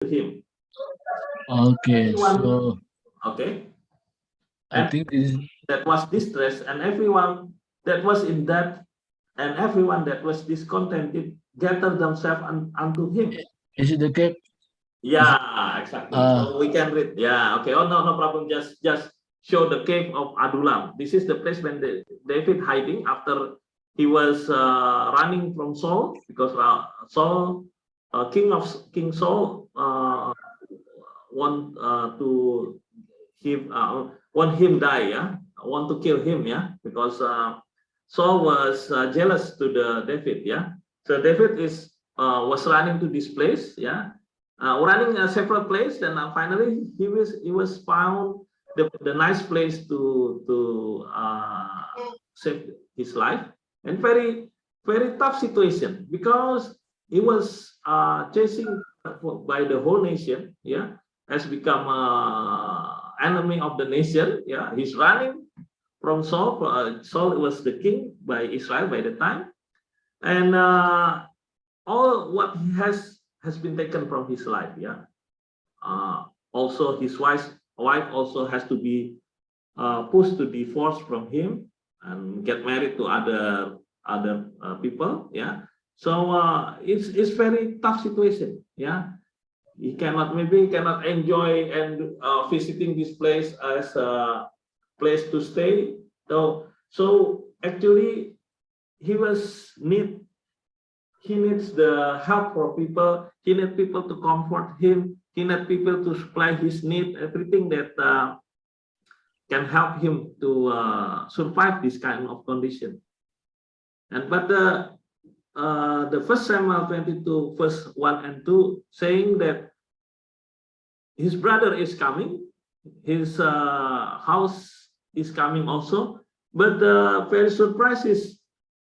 him. Okay, so Okay. I And think this is that was distressed, and everyone that was in debt, and everyone that was discontented gathered themselves unto him. is it the cave? Yeah, exactly. So we can read. Yeah, okay. Oh no, no problem. Just show the cave of Adullam. This is the place when David hiding after he was running from Saul, because Saul, King Saul, want to want him die. Yeah, want to kill him. Yeah, because Saul was jealous to the David. Yeah, so David was running to this place. Yeah, running several places, and finally he was found the nice place to save his life, and very tough situation, because he was chasing by the whole nation. Yeah, has become enemy of the nation. Yeah, he's running from Saul. Saul was the king by Israel by the time, and all what he has been taken from his life. Yeah, also his wife also has to be pushed to divorce from him and get married to other people. Yeah, so it's very tough situation. Yeah, he cannot enjoy and visiting this place as a place to stay. So actually he needs the help for people. He needs people to comfort him. He needs people to supply his need, everything that can help him to survive this kind of condition. And but the first Samuel 22, verse 1 and 2, saying that his brother is coming, his house is coming also. But the very surprise is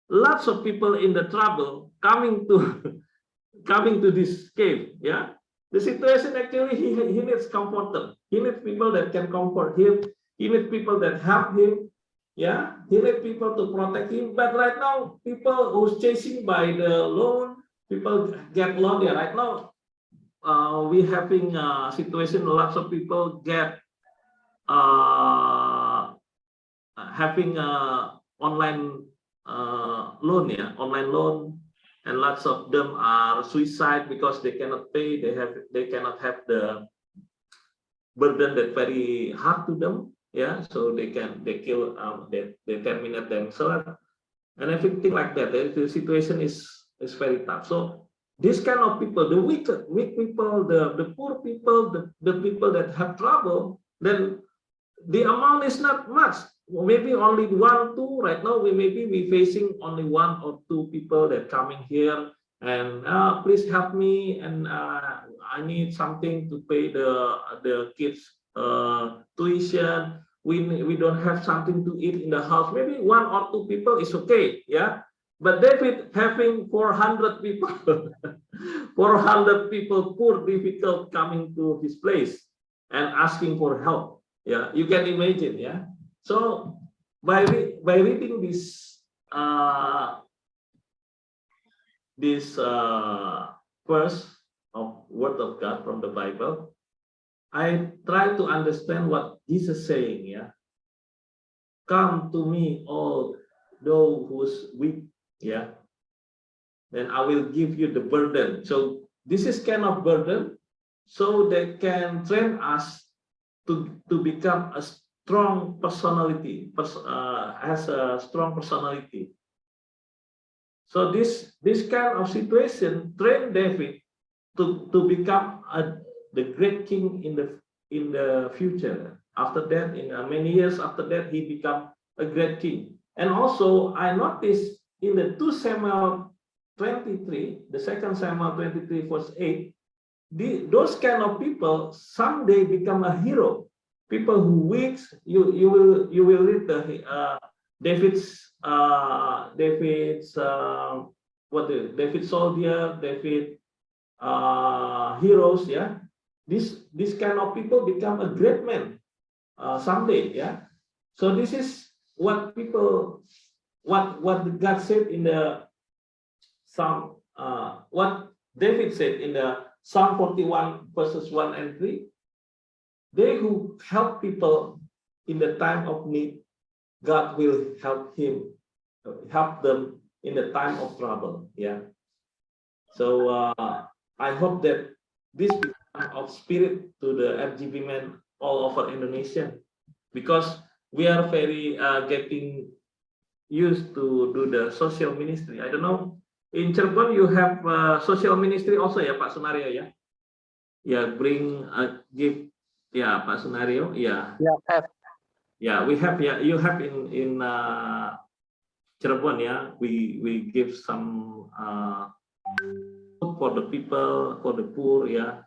lots of people in the trouble coming to coming to this cave. Yeah, the situation actually he needs comforter. He needs people that can comfort him. He needs people that help him. Yeah, he needs people to protect him. But right now, people who's chasing by the loan, people get loan. Yeah, right now we having a situation. Lots of people get uh, having online loan. Yeah, online loan, and lots of them are suicide because they cannot pay. They cannot have the burden that very hard to them. Yeah, so they kill they terminate themselves and everything like that. The situation is very tough. So this kind of people, the weak people, the poor people, the people that have trouble, then the amount is not much. Maybe only one, two. Right now, we facing only one or two people that coming here and please help me, and I need something to pay the kids tuition. We don't have something to eat in the house. Maybe one or two people is okay, yeah. But David having 400 people, 400 people, poor, difficult, coming to his place and asking for help. Yeah, you can imagine. Yeah, so by reading this verse of Word of God from the Bible, I try to understand what Jesus saying. Yeah, come to me, all those who's weak. Yeah, then I will give you the burden. So this is kind of burden, so they can train us to become a strong personality, has a strong personality. So this kind of situation trained David to become the great king in the future. After that, in many years after that, he become a great king. And also, I noticed in the 2 Samuel 23, the 2nd Samuel 23 verse 8, those kind of people someday become a hero. People who weak, you will read the David's David soldier, David heroes. Yeah, this kind of people become a great man someday. Yeah, so this is what people what God said in the Psalm, what David said in the Psalm 41 verses 1 and 3. They who help people in the time of need, God will help them in the time of trouble. Yeah. So I hope that this become of spirit to the FGB men all over Indonesia, because we are very getting used to do the social ministry. I don't know, in Cirebon you have social ministry also ya Pak Sunario ya? Yeah, bring give ya Pak Sunario. Yeah. Yeah, Yeah, we have. Yeah, you have in Cirebon. Yeah, we give some food for the people, for the poor. Yeah,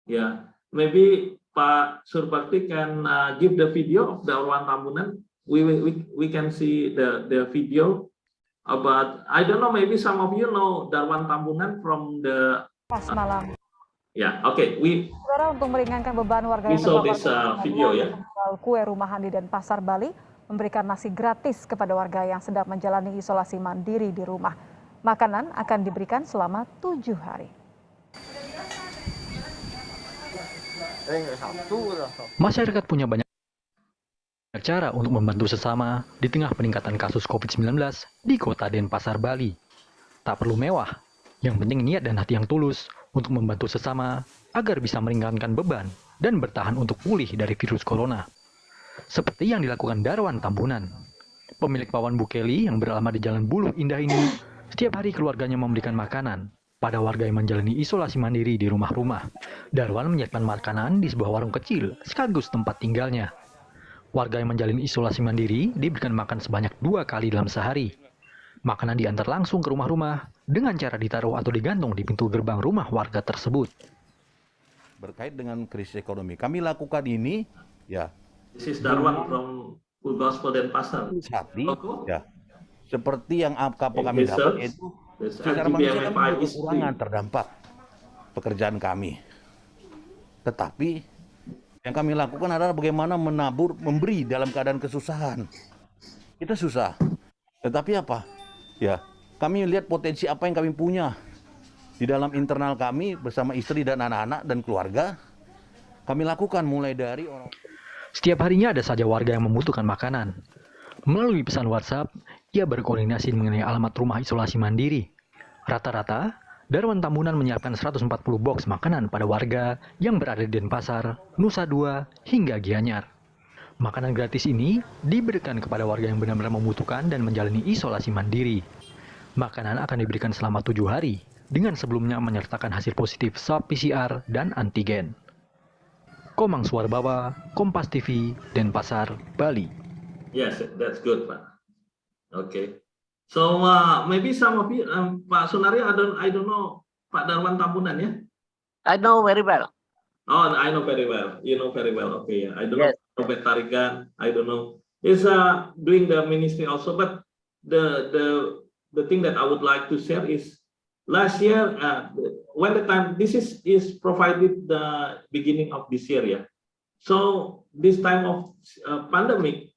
yeah. Maybe Pak Surbakti can give the video of the Darwan Tambunan. We can see the video about, I don't know, maybe some of you know Darwan Tambunan from the Pas malam. yeah. Okay, Saudara, untuk meringankan beban warga yang saw terpapar this video ya. Penjual kue rumahan di Denpasar, Bali memberikan nasi gratis kepada warga yang sedang menjalani isolasi mandiri di rumah. Makanan akan diberikan selama 7 hari. masyarakat punya banyak cara untuk membantu sesama di tengah peningkatan kasus COVID-19 di kota Denpasar, Bali. Tak perlu mewah, yang penting niat dan hati yang tulus untuk membantu sesama agar bisa meringankan beban dan bertahan untuk pulih dari virus corona. Seperti yang dilakukan Darwan Tambunan. Pemilik Pawan Bukeli yang beralamat di Jalan Buluh Indah ini, setiap hari keluarganya memberikan makanan pada warga yang menjalani isolasi mandiri di rumah-rumah. Darwan menyiapkan makanan di sebuah warung kecil sekaligus tempat tinggalnya. Warga yang menjalani isolasi mandiri diberikan makan sebanyak 2 kali dalam sehari. Makanan diantar langsung ke rumah-rumah dengan cara ditaruh atau digantung di pintu gerbang rumah warga tersebut. Berkait dengan krisis ekonomi, kami lakukan ini, ya. This is Darwan from Full Gospel Denpasar. Sapi, ya. Seperti yang kami dapat itu, secara manusia kami kekurangan terdampak pekerjaan kami. Tetapi yang kami lakukan adalah bagaimana menabur, memberi dalam keadaan kesusahan. Kita susah, tetapi apa? Ya, kami lihat potensi apa yang kami punya di dalam internal kami bersama istri dan anak-anak dan keluarga. Kami lakukan mulai dari orang. Setiap harinya ada saja warga yang membutuhkan makanan. Melalui pesan WhatsApp, ia berkoordinasi mengenai alamat rumah isolasi mandiri. Rata-rata, Darwan Tambunan menyiapkan 140 box makanan pada warga yang berada di Denpasar, Nusa Dua, hingga Gianyar. Makanan gratis ini diberikan kepada warga yang benar-benar membutuhkan dan menjalani isolasi mandiri. Makanan akan diberikan selama 7 hari, dengan sebelumnya menyertakan hasil positif swab PCR dan antigen. Komang Suarbawa, Kompas TV, Denpasar, Bali. Yes, that's good, Pak. Okay. So maybe some of you, Pak Sunario, I don't know Pak Darwan Tambunan ya? I know very well. Oh, I know very well. You know very well. Okay, yeah. I don't Yes. know Robert Tarigan. I don't know. He's doing the ministry also. But the thing that I would like to share is last year when the time this is provided the beginning of this year, yeah. So this time of pandemic,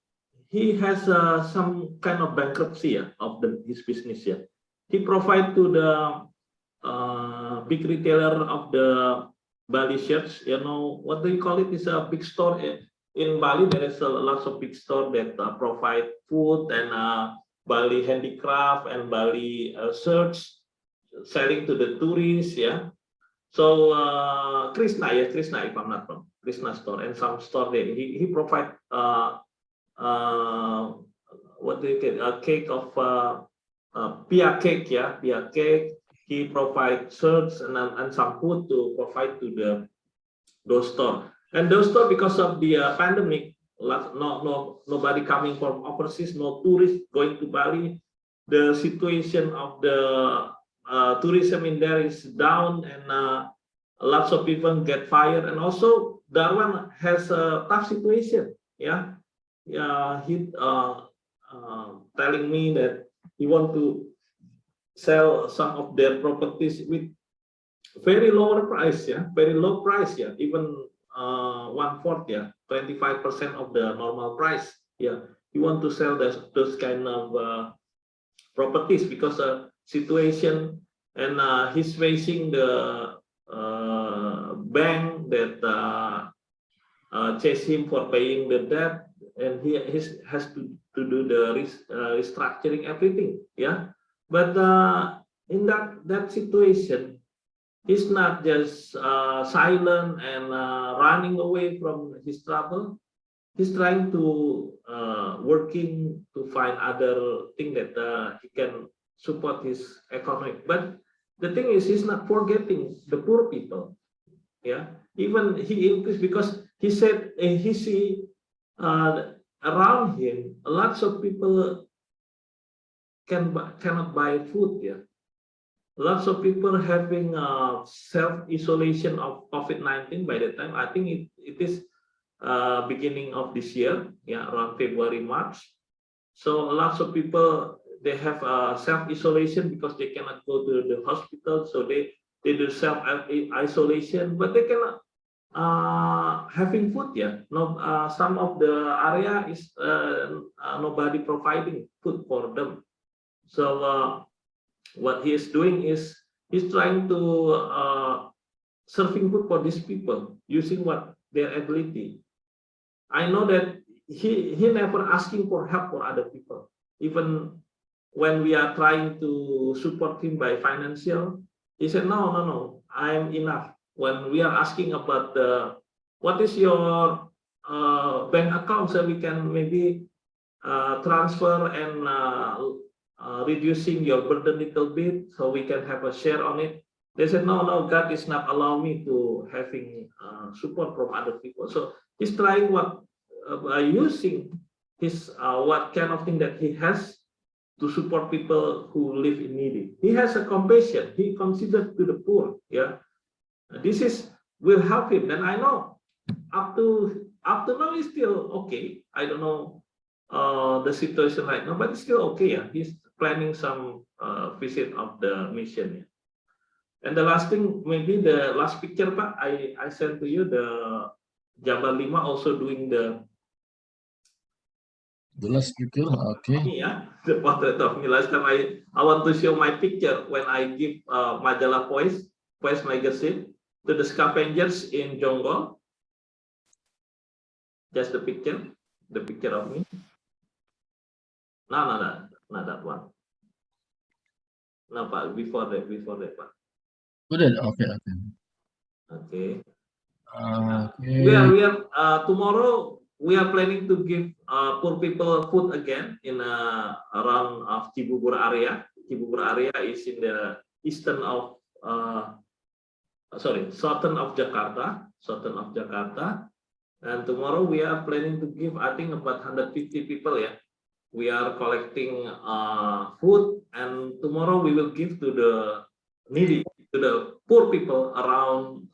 he has some kind of bankruptcy of his business. Yeah, he provide to the big retailer of the Bali church. You know what do you call it? It's a big store in Bali. There is a lots of big store that provide food and Bali handicraft and Bali shirts selling to the tourists. Yeah. So Krishna, if I'm not wrong, Krishna store and some store there. He provide what do you get? A cake of pia cake, yeah, pia cake. He provide shirts and some food to provide to those store. And those store, because of the pandemic, nobody coming from overseas, no tourists going to Bali. The situation of the tourism in there is down, and lots of people get fired. And also, Darwan has a tough situation. Yeah. He telling me that he want to sell some of their properties with very lower price, yeah, very low price, yeah, even 1/4, yeah, 25% of the normal price, yeah. He want to sell those kind of properties because situation, and he's facing the bank that chase him for paying the debt, and he has to do the restructuring everything. Yeah, but in that situation, he's not just silent and running away from his trouble. He's trying to working to find other thing that he can support his economic. But the thing is, he's not forgetting the poor people. Yeah, even he increased because he said he see around him lots of people cannot buy food. Yeah, lots of people having self-isolation of COVID-19 by the time. I think it is beginning of this year, yeah, around February, March. So lots of people, they have self-isolation because they cannot go to the hospital, so they do self-isolation, but they cannot having food. Yeah, no, some of the area is nobody providing food for them. So what he is doing is he's trying to serving food for these people using what their ability. I know that he never asking for help for other people. Even when we are trying to support him by financial, he said, no, I'm enough. When we are asking about what is your bank account, so we can maybe transfer and reducing your burden a little bit, so we can have a share on it. They said, no, God is not allow me to having support from other people. So he's trying by using his what kind of thing that he has to support people who live in needy. He has a compassion. He considered to the poor. Yeah, this will help him. And I know up to now is still okay. I don't know the situation right now, but it's still okay. Yeah, he's planning some visit of the mission. Yeah. And the last thing, maybe the last picture, Pak, I sent to you the Jabal Lima also doing the last picture, okay. Yeah, the portrait of me. Last time I want to show my picture when I give Majalah Voice magazine to the scavengers in Jonggol. Just the picture of me. No, not that one. No, Pak, before that, Pak. Okay. Okay. Okay. We are tomorrow. We are planning to give poor people food again in around of Cibubur area. Cibubur area is in the southern of Jakarta. And tomorrow we are planning to give, I think, about 150 people. Yeah, we are collecting food, and tomorrow we will give to the needy, to the poor people around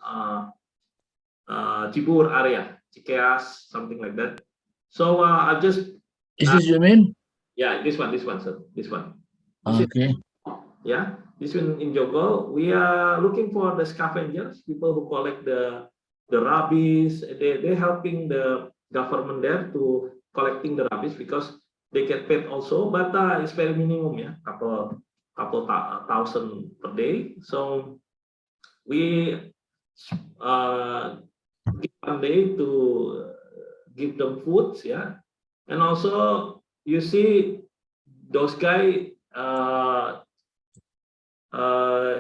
Cibubur area. Cikeas, something like that. So I just Is this you mean? yeah, this one, sir. This one. Okay. Yeah, this one in Jonggol. We are looking for the scavengers, people who collect the rubbish. They're helping the government there to collecting the rubbish because they get paid also, but it's very minimum. Yeah, couple thousand per day. So we give one day to give them foods, yeah, and also you see those guys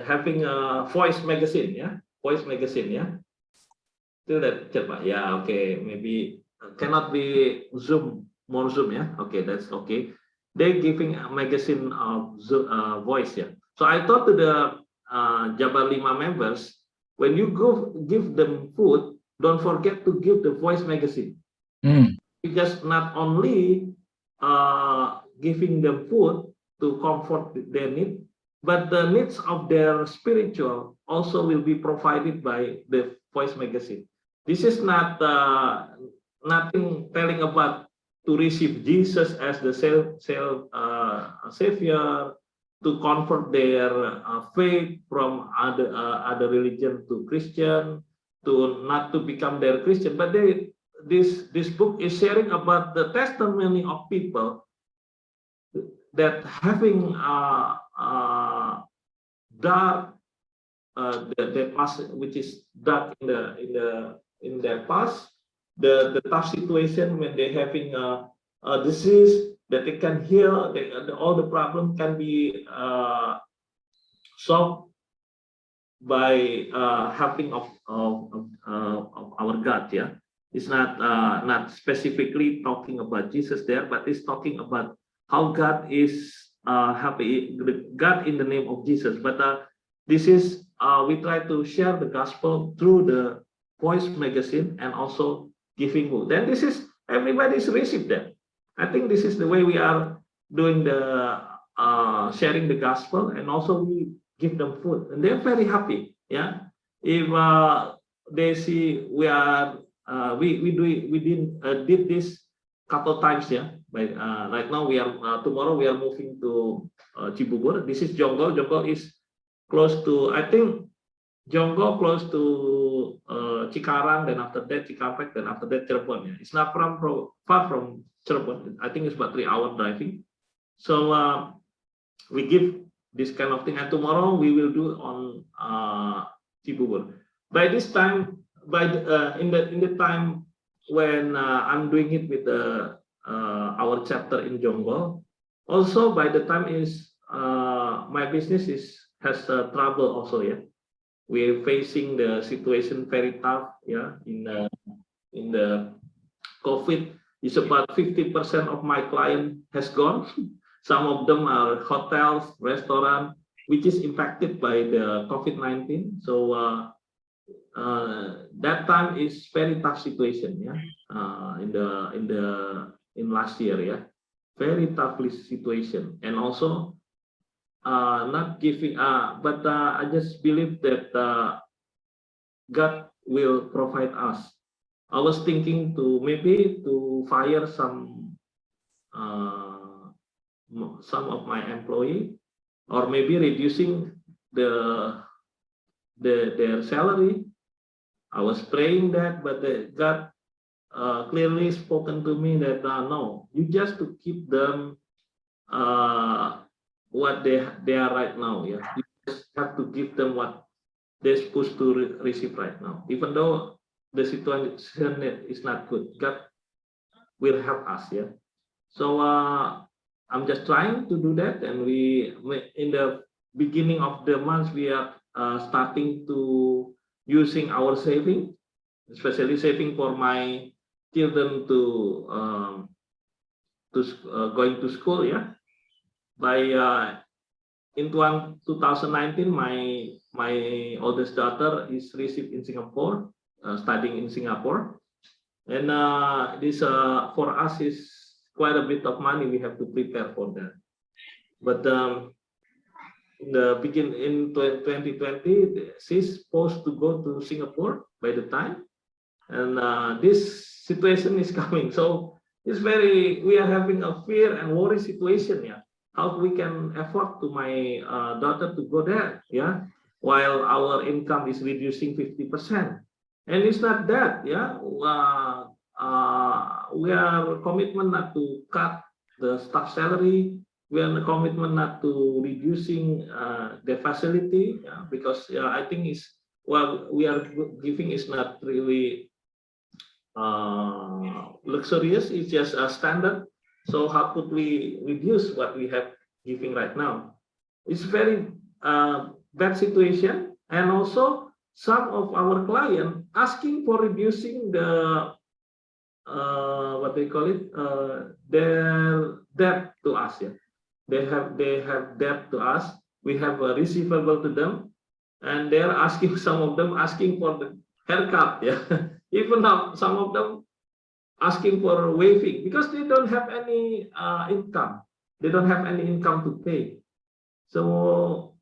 having a voice magazine, yeah. Still that cepat, yeah, okay, maybe cannot be more Zoom, yeah, okay, that's okay. They're giving a magazine of voice, yeah. So I thought to the Jabal Lima members, when you give them food, don't forget to give the voice magazine. Just not only giving them food to comfort their need, but the needs of their spiritual also will be provided by the voice magazine. This is not nothing telling about to receive Jesus as the savior, to convert their faith from other religion to Christian, to not to become their Christian, but this book is sharing about the testimony of people that having dark the past, which is dark in their past, the tough situation when they're having a disease that they can heal, all the problem can be solved by helping of our God. Yeah, it's not specifically talking about Jesus there, but it's talking about how God is happy, God in the name of Jesus. But this is we try to share the gospel through the Voice magazine and also giving book. Then this is everybody's received that. I think this is the way we are doing the sharing the gospel, and also we give them food, and they're very happy. Yeah, if they see we are we did this couple times. Yeah, right now we are tomorrow we are moving to Cibubur. This is Jonggol. Jonggol is close to, I think Jonggol close to Cikarang, then after that Cikampek, then after that Cirebon. Yeah, it's not far from Cirebon. I think it's about 3 hours driving. So we give this kind of thing, and tomorrow we will do on Cibubur. By this time, in the time when I'm doing it with our chapter in Jonggol, also by the time is my business has trouble also. Yeah, we're facing the situation very tough. Yeah, in the COVID, is about 50% of my client has gone. Some of them are hotels, restaurant, which is impacted by the COVID-19. So that time is very tough situation. Yeah, in last year. Yeah, very tough situation, and also not giving. But I just believe that God will provide us. I was thinking to maybe to fire some of my employee, or maybe reducing their salary. I was praying that, but God clearly spoken to me that no, you just to keep them what they are right now. Yeah, you just have to give them what they're supposed to receive right now, even though the situation is not good. God will help us. Yeah, so I'm just trying to do that, and we in the beginning of the month we are starting to using our saving, especially saving for my children to going to school. Yeah, by in 2019, my oldest daughter is received in Singapore, studying in Singapore, and this for us is quite a bit of money we have to prepare for that. But in 2020, she's supposed to go to Singapore by the time, and this situation is coming. So it's we are having a fear and worry situation. Yeah, how we can afford to my daughter to go there? Yeah, while our income is reducing 50%, and it's not that. Yeah. We are commitment not to cut the staff salary. We are commitment not to reducing the facility, because I think we are giving is not really luxurious. It's just a standard. So how could we reduce what we have giving right now? It's very bad situation, and also some of our clients asking for reducing the what they call it, their debt to us. Yeah, they have debt to us. We have a receivable to them, and they're asking, some of them asking for the haircut. Yeah, even now some of them asking for waiving because they don't have any income. They don't have any income to pay. So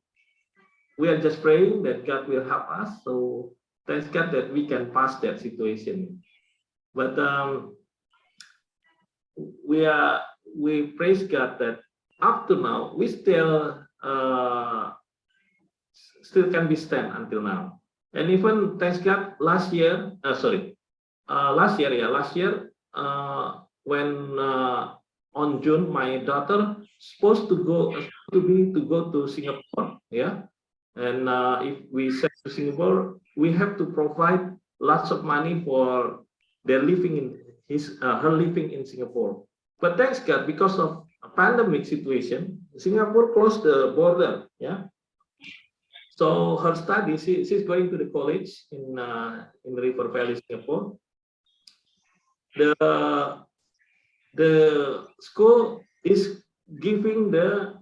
we are just praying that God will help us. So thanks God that we can pass that situation. But we praise God that up to now we still can be stand until now. And even thanks God last year when on June my daughter supposed to go to Singapore. Yeah, And if we send to Singapore, we have to provide lots of money for their living in her living in Singapore. But thanks God, because of a pandemic situation, Singapore closed the border. Yeah. So her study, she's going to the college in River Valley, Singapore. The school is giving the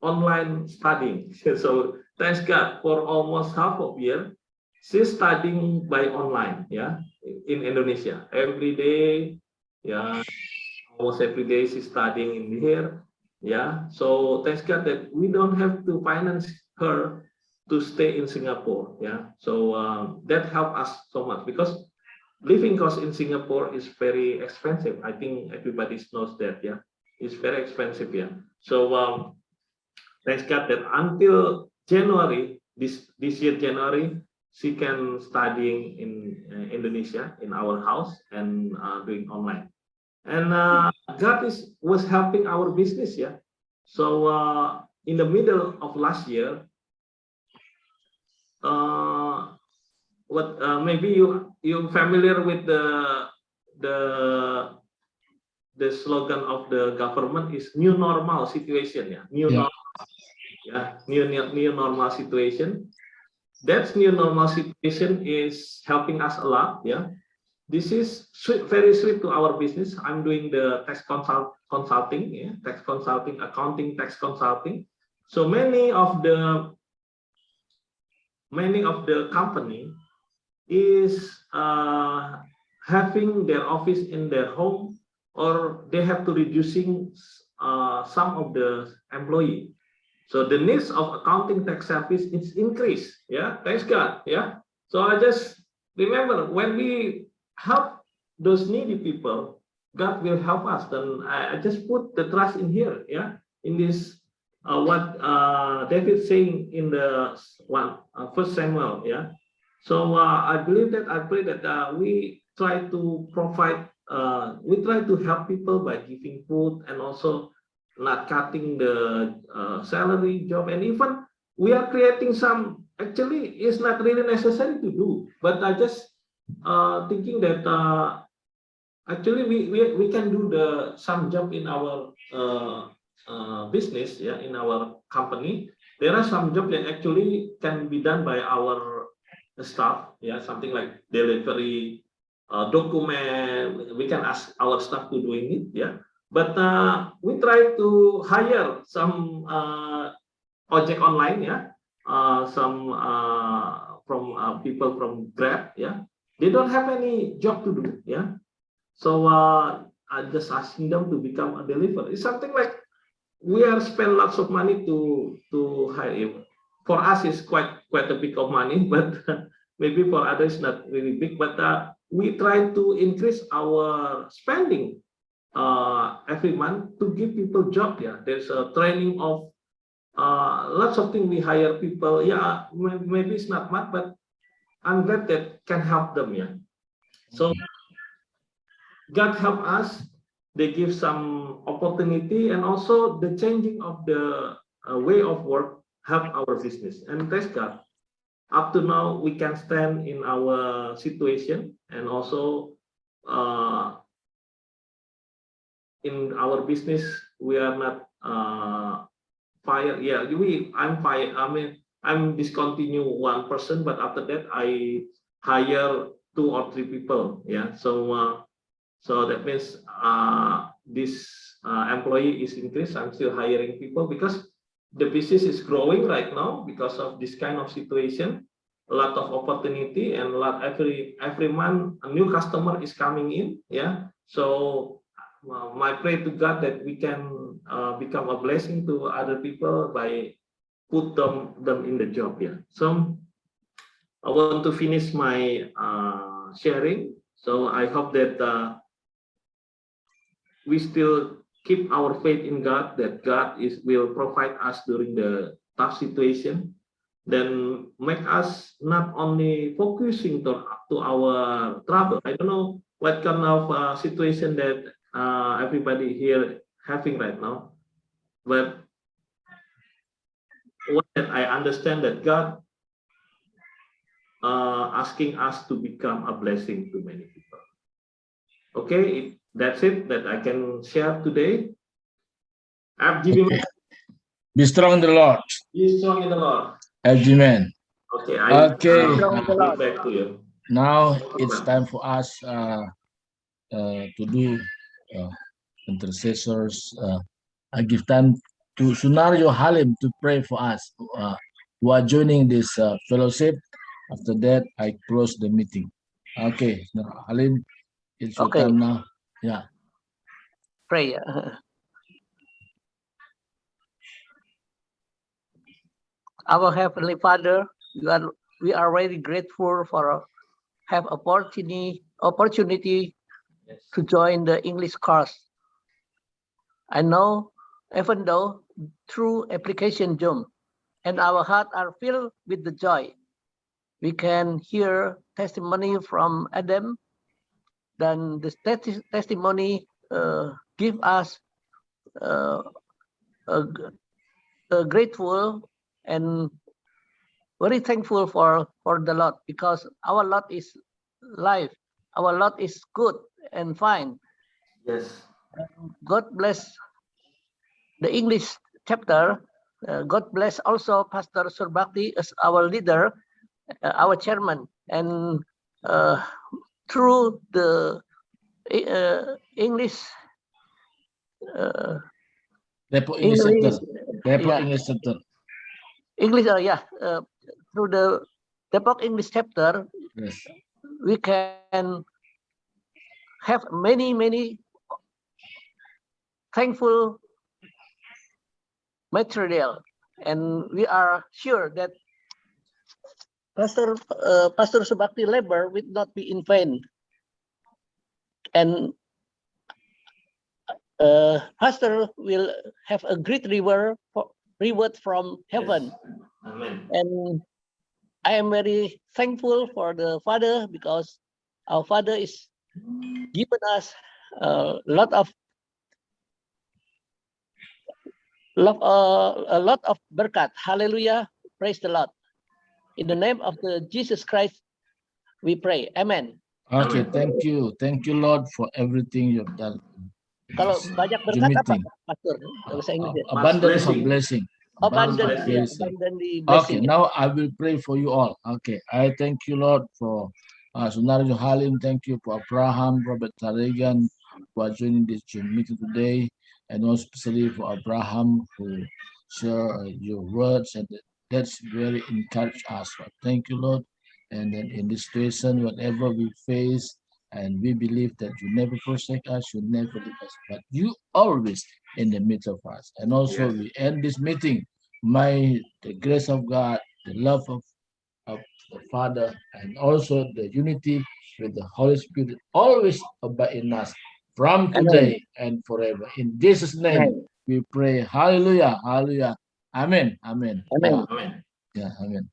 online studying. So thanks God, for almost half of year, she's studying by online, yeah, in Indonesia. Every day, yeah, almost every day she's studying in here, yeah. So thanks God that we don't have to finance her to stay in Singapore, yeah. So that helped us so much because living cost in Singapore is very expensive. I think everybody knows that, yeah. It's very expensive, yeah. So thanks God that until January, this year January, she can studying in Indonesia in our house and doing online. And God was helping our business, yeah. So in the middle of last year, maybe you familiar with the slogan of the government is new normal situation, yeah. New normal situation. That new normal situation is helping us a lot, yeah. This is very sweet to our business. I'm doing the tax consulting, yeah, tax consulting, accounting, tax consulting. So many of the company is having their office in their home, or they have to reducing some of the employee. So the needs of accounting tax service is increased. Yeah, thanks God. Yeah. So I just remember when we help those needy people, God will help us. Then I just put the trust in here. Yeah, in this what David saying in the First Samuel. Yeah. So I believe that I pray that we try to provide. We try to help people by giving food and also not cutting the salary job, and even we are creating some. Actually, it's not really necessary to do, but I just thinking that actually we can do some job in our business, yeah, in our company. There are some jobs that actually can be done by our staff, yeah, something like delivery, document. We can ask our staff to doing it, yeah. But we try to hire some ojek online, yeah, some from people from Grab, yeah. They don't have any job to do, yeah. So I just asking them to become a deliverer. It's something like we are spend lots of money to hire. For us, it's quite a big of money, but maybe for others not really big. But we try to increase our spending every month to give people job. Yeah, there's a training of lots of things. We hire people. Yeah, maybe it's not much, but I'm glad that can help them. Yeah, so God help us. They give some opportunity, and also the changing of the way of work help our business. And thanks God, up to now we can stand in our situation, and also in our business we are not fired. Yeah, I'm fired. I mean, I'm discontinue one person, but after that I hire 2 or 3 people. Yeah, so so that means this employee is increased. I'm still hiring people because the business is growing right now because of this kind of situation. A lot of opportunity, and every month a new customer is coming in. Yeah, so my pray to God that we can become a blessing to other people by put them in the job. Yeah. So I want to finish my sharing. So I hope that we still keep our faith in God, that God will provide us during the tough situation. Then make us not only focusing to our trouble. I don't know what kind of situation that everybody here having right now, but one that I understand that God asking us to become a blessing to many people. Okay, that's it that I can share today. I'm giving. Okay. Be strong in the Lord. Be strong in the Lord. Amen. Okay, I Okay. give back to you. Now it's time for us to do intercessors. I give time to Sunario Halim to pray for us who are joining this fellowship. After that, I close the meeting. Okay, Sunario Halim, it's your Okay. time now. Yeah. Pray. Our Heavenly Father, we are very grateful for have opportunity Yes. to join the English course. I know, even though through application Zoom, and our hearts are filled with the joy. We can hear testimony from Adam. Then the testimony give us grateful and very thankful for the Lord, because our Lord is life. Our Lord is good and fine. Yes. God bless the English chapter. God bless also Pastor Surbakti as our leader, our chairman, and through the English. Depot English Center. Depot Yeah. English Center. English, through the Depok English chapter, Yes. we can have many thankful material, and we are sure that Pastor Subakti labor will not be in vain, and Pastor will have a great reward from heaven. Yes. Amen. And I am very thankful for the Father, because our Father is given us a lot of berkat. Hallelujah. Praise the Lord. In the name of the Jesus Christ, we pray. Amen. Okay, Amen. thank you. Thank you, Lord, for everything you've done. Kalau banyak berkat apa, meeting. Pastor? Bahasa Inggris. Abundance of blessing. Abundant, blessing. abundantly Okay, blessing. now I will pray for you all. Okay, I thank you, Lord, for Sunario Halim. Thank you for Abraham, Robert Taregan, for joining this meeting today, and also especially for Abraham who share your words, and that's very encourage us. Thank you, Lord. And then in this situation, whatever we face, and we believe that you never forsake us, you never leave us, but you always in the midst of us. And also Yes. we end this meeting. May the grace of God, the love of the Father, and also the unity with the Holy Spirit always abide in us from today and forever. In Jesus' name, we pray. Hallelujah. Hallelujah. Amen. Amen. Amen. Amen. Yeah, amen.